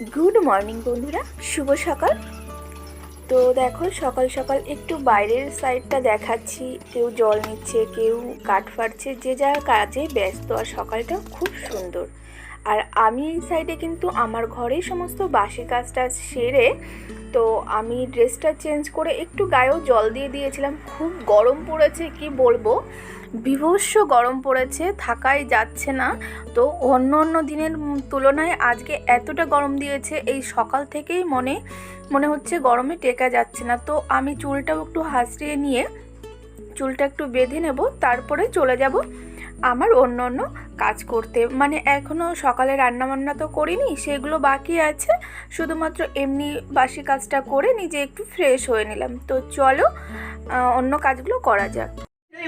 Good morning বন্ধুরা, শুভ সকাল। তো দেখো সকাল সকাল একটু বাইরের সাইডটা দেখাচ্ছি। কেউ জল নিচ্ছে, কেউ কাঠ ফাড়ছে, যে যার কাজে ব্যস্ত। আর সকালটা খুব সুন্দর। আর আমি এই সাইডে কিন্তু আমার ঘরেই সমস্ত বাসি কাজটা সেরে তো আমি ড্রেসটা চেঞ্জ করে একটু গায়েও জল দিয়ে দিয়েছিলাম। খুব গরম পড়েছে, কি বলবো, বীভৎস গরম পড়েছে, থাকাই যাচ্ছে না। তো অন্য অন্য দিনের তুলনায় আজকে এতটা গরম দিয়েছে, এই সকাল থেকেই মনে হচ্ছে গরমে টেকা যাচ্ছে না। তো আমি চুলটাও একটু হাসড়িয়ে নিয়ে চুলটা একটু বেঁধে নেব, তারপরে চলে যাব আমার অন্য অন্য কাজ করতে। মানে এখনও সকালে রান্নাবান্না তো করিনি, সেগুলো বাকি আছে। শুধুমাত্র এমনি বাসি কাজটা করে নিজে একটু ফ্রেশ হয়ে নিলাম। তো চলো অন্য কাজগুলো করা যাক।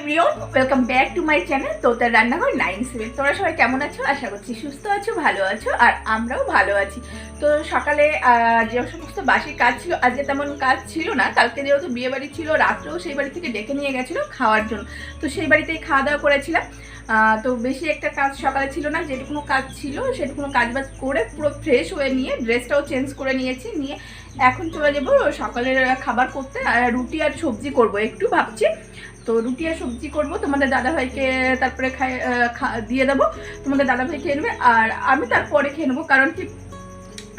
Everyone, welcome back to my channel তোতার রান্নাঘর 9/7। তোমরা সবাই কেমন আছো? আশা করছি সুস্থ আছো, ভালো আছো, আর আমরাও ভালো আছি। তো সকালে যে সমস্ত বাসি কাজ ছিল, আজকে তেমন কাজ ছিল না। কালকে যেহেতু বিয়ে বাড়ি ছিল, রাত্রেও সেই বাড়ি থেকে ডেকে নিয়ে গেছিলো খাওয়ার জন্য, তো সেই বাড়িতেই খাওয়া দাওয়া করেছিলাম। তো বেশি একটা কাজ সকালে ছিল না, যেটুকুনো কাজ ছিল সেটুকুনো কাজ বাজ করে পুরো ফ্রেশ হয়ে নিয়ে ড্রেসটাও চেঞ্জ করে নিয়েছি। নিয়ে এখন চলে যাবো সকালের খাবার করতে। রুটি আর সবজি করব একটু ভাবছি। তো রুটি আর সবজি করবো, তোমাদের দাদাভাইকে তারপরে দিয়ে দেবো। তোমাদের দাদাভাই খেয়ে নেবে আর আমি তারপরে খেয়ে নেবো। কারণ কি,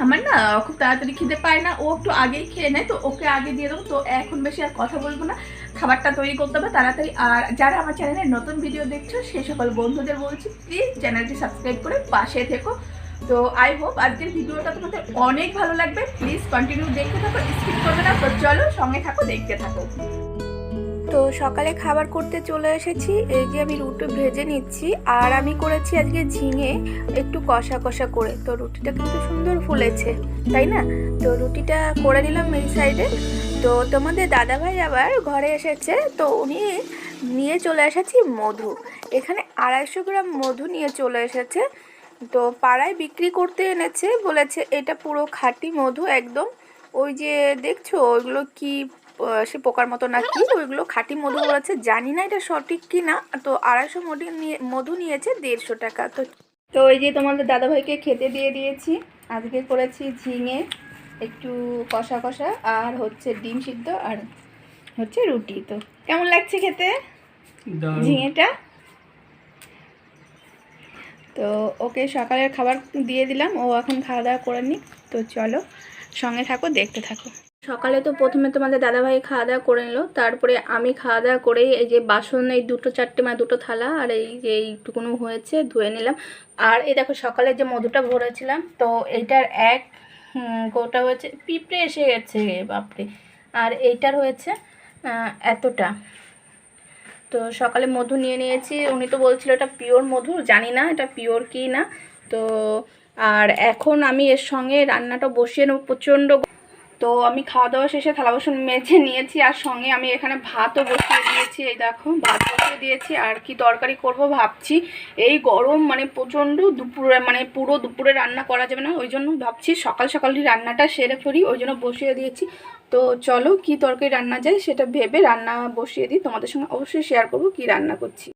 আমার না খুব তাড়াতাড়ি খিদে পায় না, ও একটু আগেই খেয়ে নেয়, তো ওকে আগে দিয়ে দেবো। তো এখন বেশি আর কথা বলবো না, খাবারটা তৈরি করতে হবে তাড়াতাড়ি। আর যারা আমার চ্যানেলে নতুন ভিডিও দেখছো সেই সকল বন্ধুদের বলছি, প্লিজ চ্যানেলটি সাবস্ক্রাইব করে পাশে থেকো। তো আই হোপ আজকের ভিডিওটা তোমাদের অনেক ভালো লাগবে। প্লিজ কন্টিনিউ দেখতে থাকো, স্কিপ করবে না। তো চলো সঙ্গে থাকো, দেখতে থাকো। তো সকালে খাবার করতে চলে এসেছি। এই যে আমি রুটি ভেজে নিচ্ছি, আর আমি করেছি আজকে ঝিঙে একটু কষা কষা করে। তো রুটিটা কিন্তু সুন্দর ফুলেছে, তাই না? তো রুটিটা করে নিলাম এই সাইডে। তো তোমাদের দাদাভাই আবার ঘরে এসেছে, তো উনি নিয়ে চলে এসেছি মধু। এখানে 250 গ্রাম মধু নিয়ে চলে এসেছে। তো পাড়ায় বিক্রি করতে এনেছে, বলেছে এটা পুরো খাঁটি মধু একদম। ওই যে দেখছো ওইগুলো কি সে পোকার মতো নাকি, ওইগুলো খাঁটি মধু বলেছে। জানি না এটা সঠিক কি না। তো 250 মধু নিয়েছে 150 টাকা। তো তো এই যে তোমাদের দাদাভাইকে খেতে দিয়ে দিয়েছি। আজকে করেছি ঝিঙে একটু কষা কষা, আর হচ্ছে ডিম সিদ্ধ, আর হচ্ছে রুটি। তো কেমন লাগছে খেতে ঝিঙেটা? তো ওকে সকালের খাবার দিয়ে দিলাম, ও এখন খাওয়া দাওয়া করে নিক। তো চলো সঙ্গে থাকো, দেখতে থাকো। সকালে তো প্রথমে তোমাদের দাদাভাই খাওয়া দাওয়া করে নিল, তারপরে আমি খাওয়া দাওয়া করেই এই যে বাসন এই দুটো চারটে মানে দুটো থালা আর এই যে এইটুকুনো হয়েছে ধুয়ে নিলাম। আর এই দেখো সকালে যে মধুটা ভরেছিলাম, তো এইটার এক গোটা হয়েছে, পিঁপড়ে এসে গেছে বাপরে। আর এইটার হয়েছে এতটা। তো সকালে মধু নিয়ে নিয়েছি। উনি তো বলছিল এটা পিওর মধু, জানি না এটা পিওর কি না। তো আর এখন আমি এর সঙ্গে রান্নাটা বসিয়ে নেব। প্রচণ্ড তো আমি খাওয়া দাওয়া শেষে থালা বাসন মেজে নিয়েছি, আর সঙ্গে আমি এখানে ভাতও বসিয়ে দিয়েছি। এই দেখো ভাত বসিয়ে দিয়েছি। আর কি তরকারি করব ভাবছি, এই গরম মানে প্রচণ্ড, দুপুরে মানে পুরো দুপুরে রান্না করা যাবে না, ওই জন্য ভাবছি সকাল সকালই রান্নাটা সেরে ফেলি, ওই জন্য বসিয়ে দিয়েছি। তো চলো কি তরকারি রান্না যায় সেটা ভেবে রান্না বসিয়ে দিই। তোমাদের সঙ্গে অবশ্যই শেয়ার করব কি রান্না করছি।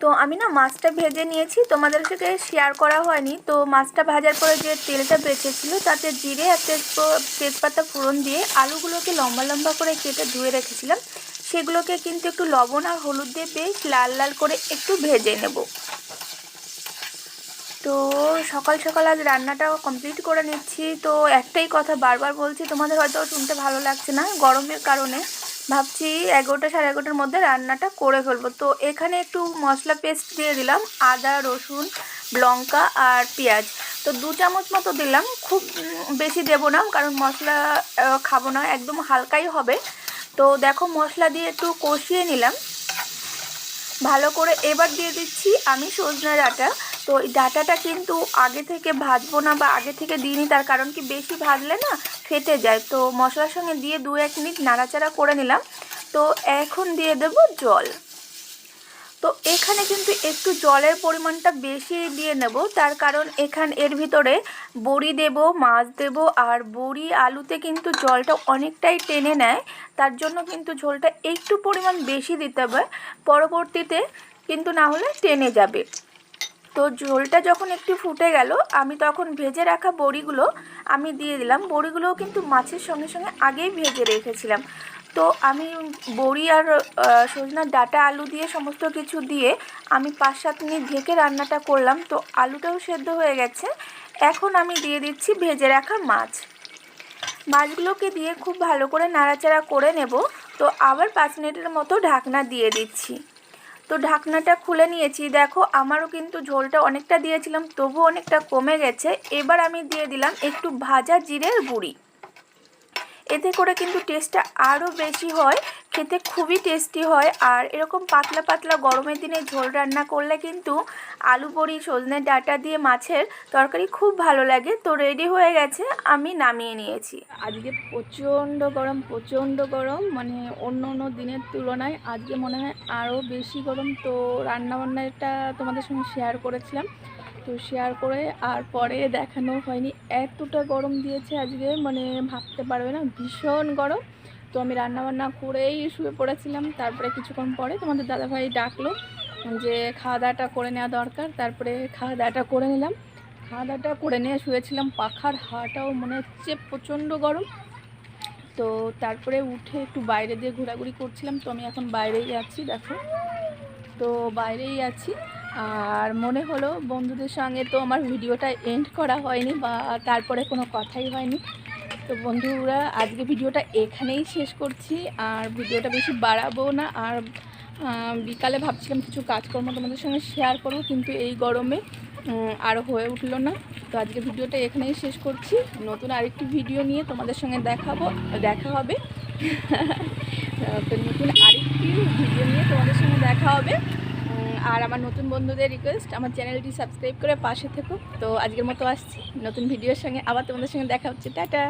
তো আমি না মাছটা ভেজে নিয়েছি, তোমাদের সাথে শেয়ার করা হয়নি। তো মাছটা ভাজার পরে যে তেলটা বেঁচেছিল তাতে জিরে আর তেজপাতা ফোড়ন দিয়ে আলুগুলোকে লম্বা লম্বা করে কেটে ধুয়ে রেখেছিলাম, সেগুলোকে কিন্তু একটু লবণ আর হলুদ দিয়ে বেশ লাল লাল করে একটু ভেজে নেব। তো সকাল সকাল আজ রান্নাটা কমপ্লিট করে নিচ্ছি। তো একটাই কথা বারবার বলছি, তোমাদের হয়তো শুনতে ভালো লাগছে না, গরমের কারণে ভাবছি 11টা 11:30টার মধ্যে রান্নাটা করে ফেলবো। তো এখানে একটু মশলা পেস্ট দিয়ে দিলাম, আদা রসুন লঙ্কা আর পেঁয়াজ। তো 2 চামচ মতো দিলাম, খুব বেশি দেবো না, কারণ মশলা খাবো না, একদম হালকাই হবে। তো দেখো মশলা দিয়ে একটু কষিয়ে নিলাম ভালো করে। এবার দিয়ে দিচ্ছি আমি সজনে ডাঁটা। তো এই ডাঁটাটা কিন্তু আগে থেকে ভাজবো না, বা আগে থেকে দিইনি, তার কারণ কি বেশি ভাজলে না ফেটে যায়। তো মশলার সঙ্গে দিয়ে 2-1 মিনিট নাড়াচাড়া করে নিলাম। তো এখন দিয়ে দেব জল। তো এখানে কিন্তু একটু জলের পরিমাণটা বেশি দিয়ে নেব, তার কারণ এর ভিতরে বড়ি দেব, মাছ দেব, আর বড়ি আলুতে কিন্তু জলটা অনেকটাই টেনে নেয়, তার জন্য কিন্তু ঝোলটা একটু পরিমাণ বেশি দিতে হবে, পরবর্তীতে কিন্তু না হলে টেনে যাবে। তো ঝোলটা যখন একটু ফুটে গেল আমি তখন ভেজে রাখা বড়িগুলো আমি দিয়ে দিলাম। বড়িগুলোও কিন্তু মাছের সঙ্গে সঙ্গে আগেই ভেজে রেখেছিলাম। তো আমি বড়ি আর সজনার ডাঁটা আলু দিয়ে সমস্ত কিছু দিয়ে আমি 5-7 মিনিট ঢেকে রান্নাটা করলাম। তো আলুটাও সেদ্ধ হয়ে গেছে। এখন আমি দিয়ে দিচ্ছি ভেজে রাখা মাছ। মাছগুলোকে দিয়ে খুব ভালো করে নাড়াচাড়া করে নেব। তো আবার 5 মিনিটের মতো ঢাকনা দিয়ে দিচ্ছি। তো ঢাকনাটা খুলে নিয়েছি। দেখো আমারও কিন্তু ঝোলটা অনেকটা দিয়েছিলাম, তবু অনেকটা কমে গেছে। এবার আমি দিয়ে দিলাম একটু ভাজা জিরের গুঁড়ি। এতে করে কিন্তু টেস্টটা আরও বেশি হয়, খেতে খুবই টেস্টি হয়। আর এরকম পাতলা পাতলা গরমের দিনে ঝোল রান্না করলে কিন্তু আলু বড়ি সজনে ডাঁটা দিয়ে মাছের তরকারি খুব ভালো লাগে। তো রেডি হয়ে গেছে, আমি নামিয়ে নিয়েছি। আজকে প্রচণ্ড গরম, মানে অন্য অন্য দিনের তুলনায় আজকে মনে হয় আরও বেশি গরম। তো রান্নাবান্নাটা তোমাদের সঙ্গে শেয়ার করেছিলাম, তো শেয়ার করে আর পরে দেখানো হয়নি। এতটা গরম দিয়েছে আজকে, মানে ভাবতে পারবে না, ভীষণ গরম। তো আমি রান্নাবান্না করেই শুয়ে পড়েছিলাম। তারপরে কিছুক্ষণ পরে তোমাদের দাদাভাই ডাকলো যে খাওয়া দাওয়াটা করে নেওয়া দরকার। তারপরে খাওয়া দাওয়াটা করে নিলাম। খাওয়া দাওয়াটা করে নিয়ে শুয়েছিলাম, পাখার হাওয়াটাও মনে হচ্ছে প্রচণ্ড গরম। তো তারপরে উঠে একটু বাইরে দিয়ে ঘোরাঘুরি করছিলাম। তো আমি এখন বাইরেই আছি, দেখো তো বাইরেই আছি। আর মনে হলো বন্ধুদের সঙ্গে তো আমার ভিডিওটা এন্ড করা হয়নি, বা তারপরে কোনো কথাই হয়নি। তো বন্ধুরা আজকে ভিডিওটা এখানেই শেষ করছি, আর ভিডিওটা বেশি বাড়াবো না। আর বিকালে ভাবছিলাম কিছু কাজকর্ম তোমাদের সঙ্গে শেয়ার করবো, কিন্তু এই গরমে আর হয়ে উঠলো না। তো আজকে ভিডিওটা এখানেই শেষ করছি। নতুন আরেকটি ভিডিও নিয়ে তোমাদের সঙ্গে দেখা হবে। তো নতুন আরেকটি ভিডিও নিয়ে তোমাদের সঙ্গে দেখা হবে। আর আমার নতুন বন্ধুদের রিকোয়েস্ট, আমার চ্যানেলটি সাবস্ক্রাইব করে পাশে থেকো। তো আজকের মতো আসছি নতুন ভিডিওর সঙ্গে, আবার তোমাদের সঙ্গে দেখা হচ্ছে। টাটা।